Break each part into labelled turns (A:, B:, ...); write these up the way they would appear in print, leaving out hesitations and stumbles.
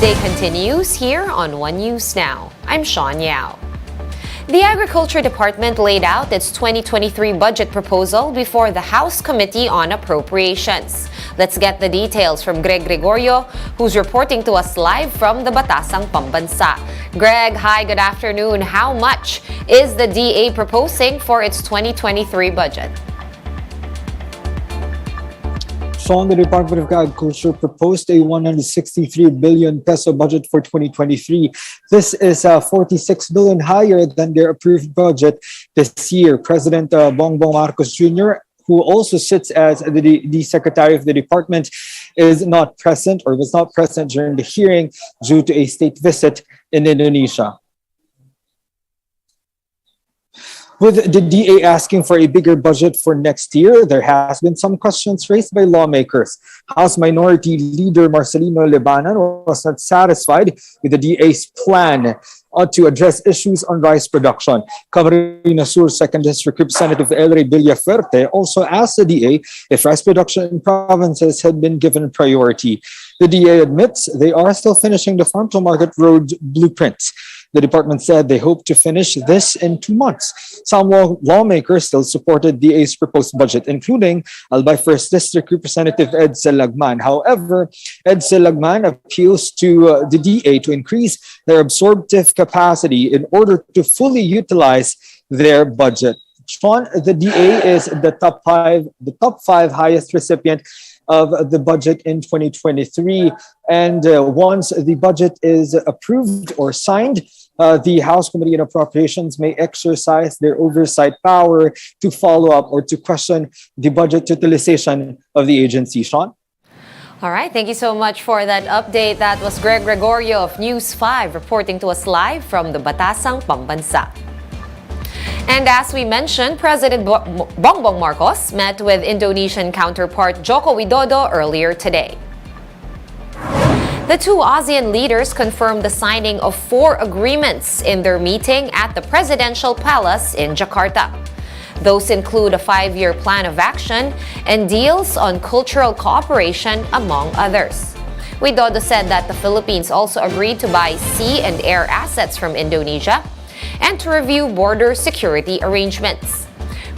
A: Day continues here on One News Now. I'm Sean Yao. The Agriculture Department laid out its 2023 budget proposal before the House Committee on Appropriations. Let's get the details from Greg Gregorio, who's reporting to us live from the Batasang Pambansa. Greg, hi, good afternoon. How much is the DA proposing for its 2023 budget?
B: Sean, the Department of Agriculture proposed a 163 billion peso budget for 2023. This is 46 billion higher than their approved budget this year. President Bongbong Marcos Jr., who also sits as the Secretary of the Department, is not present or was not present during the hearing due to a state visit in Indonesia. With the DA asking for a bigger budget for next year, there has been some questions raised by lawmakers. House Minority Leader Marcelino Lebanon was not satisfied with the DA's plan to address issues on rice production. Camarines Sur 2nd District Representative Elray Villafuerte also asked the DA if rice production in provinces had been given priority. The DA admits they are still finishing the Farm to Market Road blueprints. The department said they hope to finish this in 2 months. Some lawmakers still supported DA's proposed budget, including Albay 1st District Representative Edsel Lagman. However, Edsel Lagman appeals to the DA to increase their absorptive capacity in order to fully utilize their budget. Sean, the DA is the top five highest recipient of the budget in 2023. And once the budget is approved or signed, the House Committee on Appropriations may exercise their oversight power to follow up or to question the budget utilization of the agency. Sean?
A: All right, thank you so much for that update. That was Greg Gregorio of News 5 reporting to us live from the Batasang Pambansa. And as we mentioned, President Bongbong Marcos met with Indonesian counterpart Joko Widodo earlier today. The two ASEAN leaders confirmed the signing of 4 agreements in their meeting at the Presidential Palace in Jakarta. Those include a 5-year plan of action and deals on cultural cooperation, among others. Widodo said that the Philippines also agreed to buy sea and air assets from Indonesia and to review border security arrangements.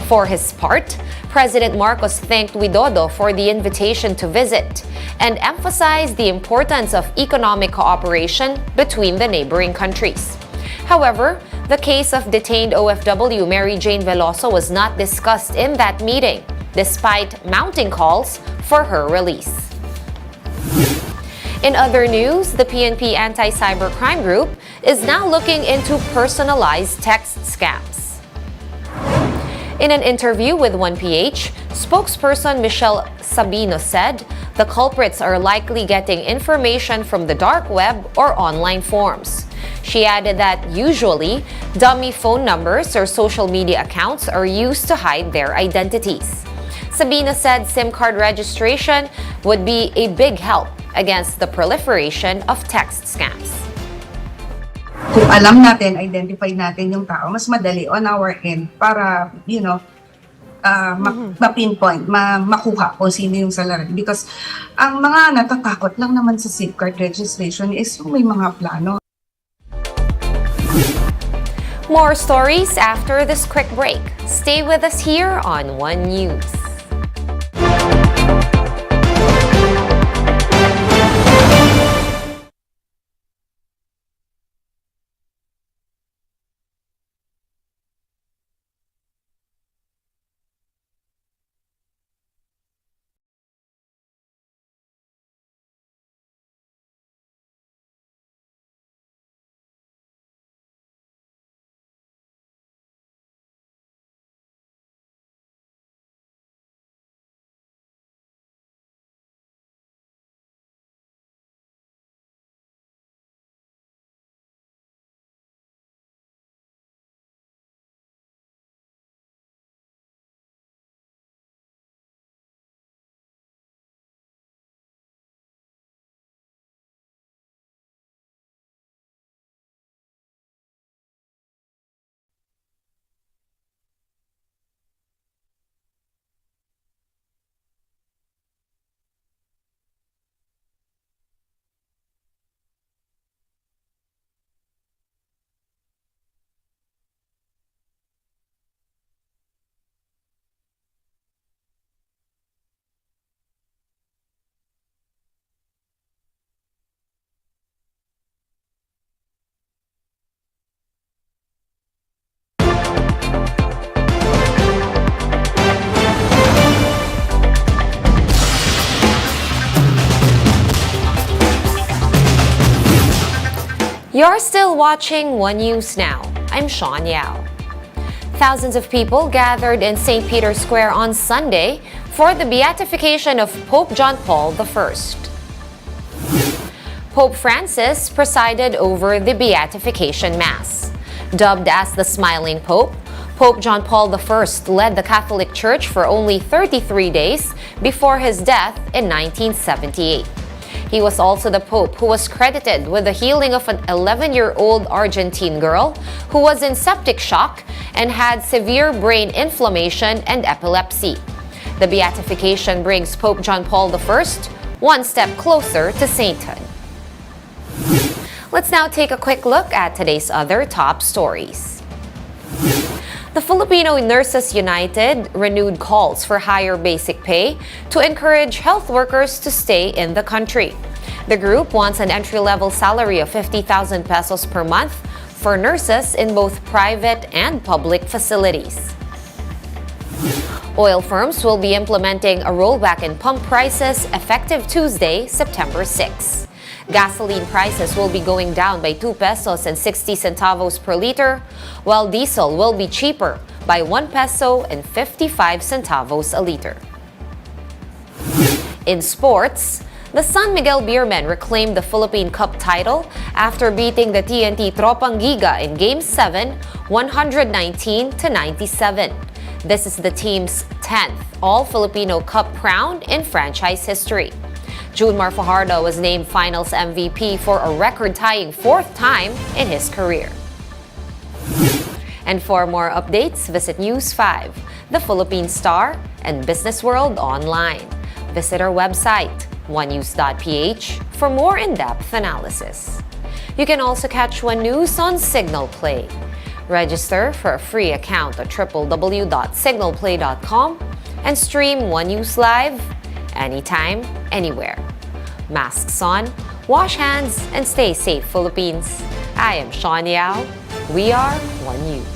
A: For his part, President Marcos thanked Widodo for the invitation to visit and emphasized the importance of economic cooperation between the neighboring countries. However, the case of detained OFW Mary Jane Veloso was not discussed in that meeting, despite mounting calls for her release. In other news, the PNP Anti-Cybercrime Group is now looking into personalized text scams. In an interview with 1PH, spokesperson Michelle Sabino said the culprits are likely getting information from the dark web or online forums. She added that usually, dummy phone numbers or social media accounts are used to hide their identities. Sabino said SIM card registration would be a big help against the proliferation of text scams.
C: Kung alam natin, identify natin yung tao, mas madali on our end para, ma-pinpoint, makuha kung sino yung salarin. Because ang mga natatakot lang naman sa SIM card registration is yung may mga plano.
A: More stories after this quick break. Stay with us here on One News. You're still watching One News Now. I'm Sean Yao. Thousands of people gathered in St. Peter's Square on Sunday for the beatification of Pope John Paul I. Pope Francis presided over the beatification mass. Dubbed as the Smiling Pope, Pope John Paul I led the Catholic Church for only 33 days before his death in 1978. He was also the Pope who was credited with the healing of an 11-year-old Argentine girl who was in septic shock and had severe brain inflammation and epilepsy. The beatification brings Pope John Paul I one step closer to sainthood. Let's now take a quick look at today's other top stories. The Filipino Nurses United renewed calls for higher basic pay to encourage health workers to stay in the country. The group wants an entry-level salary of 50,000 pesos per month for nurses in both private and public facilities. Oil firms will be implementing a rollback in pump prices effective Tuesday, September 6. Gasoline prices will be going down by 2 pesos and 60 centavos per liter, while diesel will be cheaper by 1 peso and 55 centavos a liter. In sports, the San Miguel Beermen reclaimed the Philippine Cup title after beating the TNT Tropang Giga in Game 7, 119-97. This is the team's 10th All-Filipino Cup crown in franchise history. Junmar Fajardo was named Finals MVP for a record-tying 4th time in his career. And for more updates, visit News 5, The Philippine Star, and Business World online. Visit our website, onenews.ph, for more in-depth analysis. You can also catch One News on Signal Play. Register for a free account at www.signalplay.com and stream One News Live anytime, anywhere. Masks on, wash hands, and stay safe, Philippines. I am Sean Yao. We are One News.